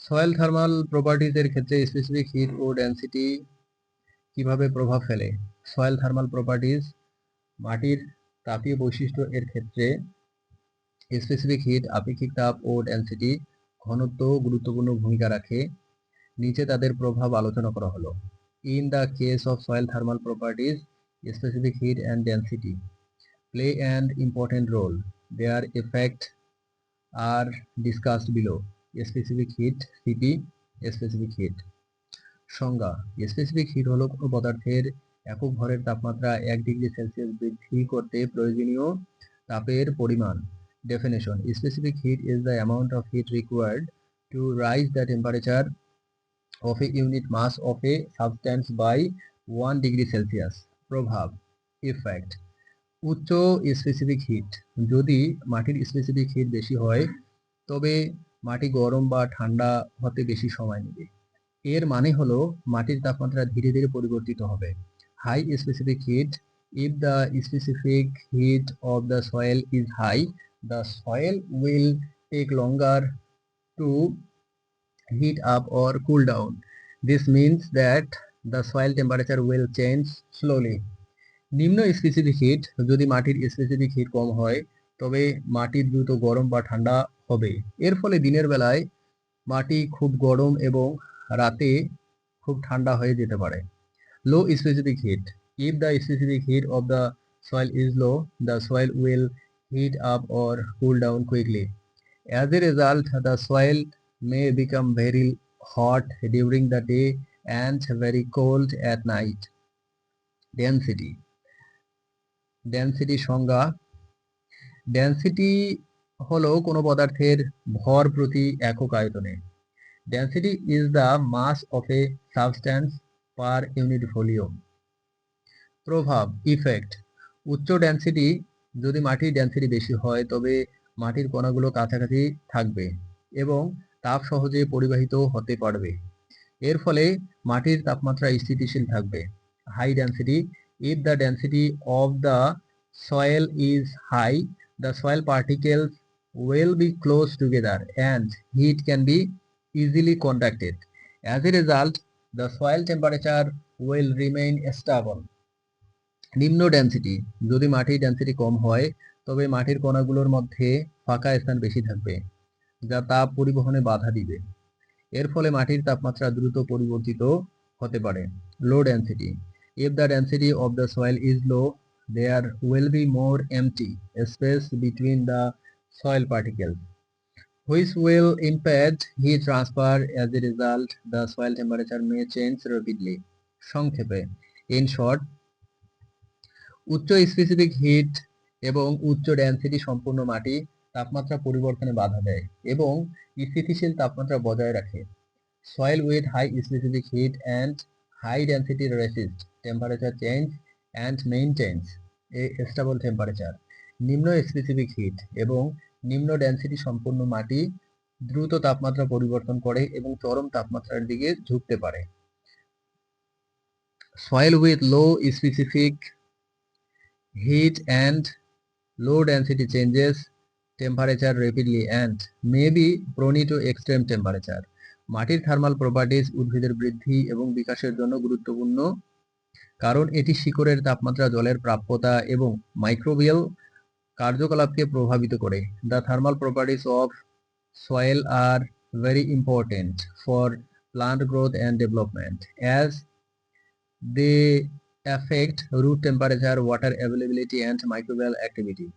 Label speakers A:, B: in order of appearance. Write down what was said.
A: Soil thermal প্রপার্টিজের ক্ষেত্রে specific hit ও density কিভাবে প্রভাব ফেলে? সয়েল থার্মাল প্রপার্টিজ মাটির তাপীয় বৈশিষ্ট্য এর ক্ষেত্রে স্পেসিফিক হিট, আপেক্ষিক তাপ ও ডেনসিটি ঘনত্ব গুরুত্বপূর্ণ ভূমিকা রাখে। নিচে তাদের প্রভাব আলোচনা করা হলো। In the case of soil thermal properties, specific hit and density play an important role. Their effects are discussed below. Specific heat, CP, specific heat. সংজ্ঞা: স্পেসিফিক হিট হলো কোনো পদার্থের একক ভরের তাপমাত্রা 1 ডিগ্রি সেলসিয়াস বৃদ্ধি করতে প্রয়োজনীয় তাপের পরিমাণ। Definition: specific hit is the amount of heat required to rise the temperature of a unit mass of a substance by 1 degree Celsius. প্রভাব: ইফেক্ট: উচ্চ স্পেসিফিক হিট, যদি মাটির স্পেসিফিক হিট বেশি হয় তবে মাটি গরম বা ঠান্ডা হতে বেশি সময় নেবে। এর মানে হলো মাটির তাপমাত্রা ধীরে ধীরে পরিবর্তিত হবে। High specific heat: if the specific heat of the soil is high, the soil will take longer to heat up or cool down. This means that the soil temperature will change slowly. নিম্ন specific hit: যদি মাটির specific hit কম হয় তবে মাটি দ্রুত গরম বা ঠান্ডা হবে। এর ফলে দিনের বেলায় মাটি খুব গরম এবং রাতে খুব ঠান্ডা হয়ে যেতে পারে। Low specific heat: if the specific heat of the soil is low, the soil will heat up or cool down quickly. As a result, the soil may become very hot during the day and very cold at night. Density. Density সংজ্ঞা: density হলো কোনো পদার্থের ভর প্রতি একক আয়তনে। Density is the mass of a substance per unit volume. প্রভাব: effect: উচ্চ ডেনসিটি: যদি মাটির ডেনসিটি বেশি হয় তবে মাটির কণাগুলো কাছাকাছি থাকবে এবং তাপ সহজে পরিবাহিত হতে পারবে। এর ফলে মাটির তাপমাত্রা স্থিতিশীল থাকবে। High density: if the density of the soil is high, the soil particles will be close together and heat can be easily conducted. As a result, the soil temperature will remain stable. নিম্ন density: যদি মাটির density কম হয় তবে মাটির কণাগুলোর মধ্যে ফাঁকা স্থান বেশি থাকবে যা তাপ পরিবহনে বাধা দিবে। এর ফলে মাটির তাপমাত্রা দ্রুত পরিবর্তিত হতে পারে। Low density: if the density of the soil is low, there will be more empty space between the soil particles, which will impede heat transfer. As a result, the soil temperature may change rapidly. সংক্ষেপে, in short, উচ্চ specific hit এবং উচ্চ density সম্পূর্ণ মাটি তাপমাত্রা পরিবর্তনে বাধা দেয় এবং স্থিতিশীল তাপমাত্রা বজায় রাখে। Soil with high specific heat and high density resist temperature change and maintains a stable temperature. নিম্ন স্পেসিফিক হিট এবং নিম্ন ডেনসিটি সম্পন্ন মাটি দ্রুত তাপমাত্রা পরিবর্তন করে এবং চরম তাপমাত্রার দিকে ঝুঁকতে পারে। Soil with low specific heat and low density changes temperature rapidly and may be prone to extreme temperature. মাটির থার্মাল প্রপার্টিজ উদ্ভিদের বৃদ্ধি এবং বিকাশের জন্য গুরুত্বপূর্ণ কারণ এটি শিকড়ের তাপমাত্রা, জলের প্রাপ্যতা এবং মাইক্রোবিয়াল কার্যকলাপকে প্রভাবিত করে। The thermal properties of soil are very important for plant growth and development as they affect root temperature, water availability and microbial activity.